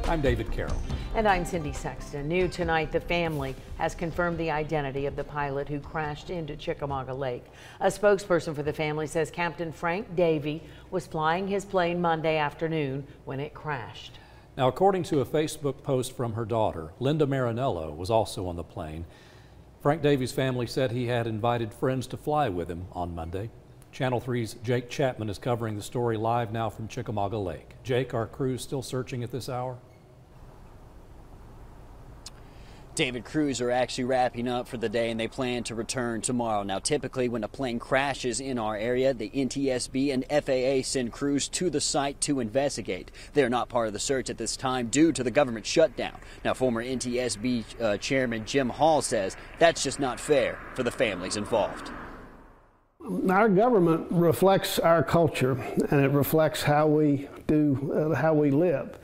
I'm David Carroll. And I'm Cindy Sexton. New tonight, the family has confirmed the identity of the pilot who crashed into Chickamauga Lake. A spokesperson for the family says Captain Frank Davey was flying his plane Monday afternoon when it crashed. Now, according to a Facebook post from her daughter, Linda Marinello was also on the plane. Frank Davey's family said he had invited friends to fly with him on Monday. Channel 3's Jake Chapman is covering the story live now from Chickamauga Lake. Jake, our crew's still searching at this hour? David, crews are actually wrapping up for the day and they plan to return tomorrow. Now, typically when a plane crashes in our area, the NTSB and FAA send crews to the site to investigate. They're not part of the search at this time due to the government shutdown. Now, former NTSB Chairman Jim Hall says that's just not fair for the families involved. Our government reflects our culture and it reflects how we live.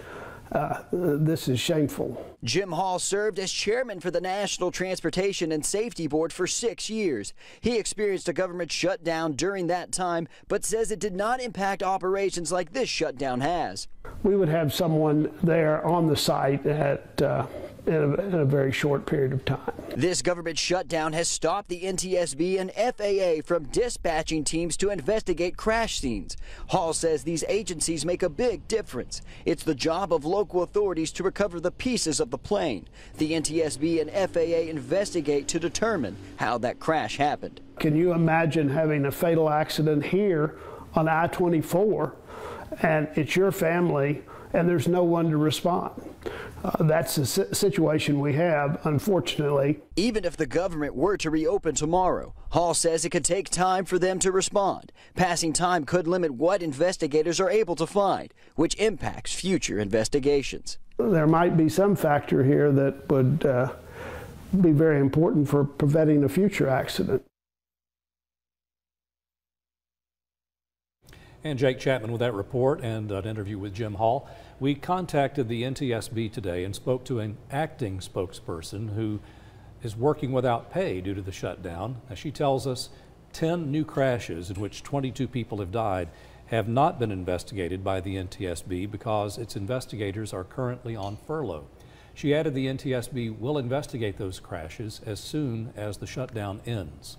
This is shameful. Jim Hall served as chairman for the National Transportation and Safety Board for 6 years. He experienced a government shutdown during that time, but says it did not impact operations like this shutdown has. We would have someone there on the site in a very short period of time. This government shutdown has stopped the NTSB and FAA from dispatching teams to investigate crash scenes. Hall says these agencies make a big difference. It's the job of local authorities to recover the pieces of the plane. The NTSB and FAA investigate to determine how that crash happened. Can you imagine having a fatal accident here on I-24 and it's your family and there's no one to respond? That's the situation we have, unfortunately. Even if the government were to reopen tomorrow, Hall says it could take time for them to respond. Passing time could limit what investigators are able to find, which impacts future investigations. There might be some factor here that would be very important for preventing a future accident. And Jake Chapman with that report and an interview with Jim Hall. We contacted the NTSB today and spoke to an acting spokesperson who is working without pay due to the shutdown. Now, she tells us 10 new crashes in which 22 people have died have not been investigated by the NTSB because its investigators are currently on furlough. She added the NTSB will investigate those crashes as soon as the shutdown ends.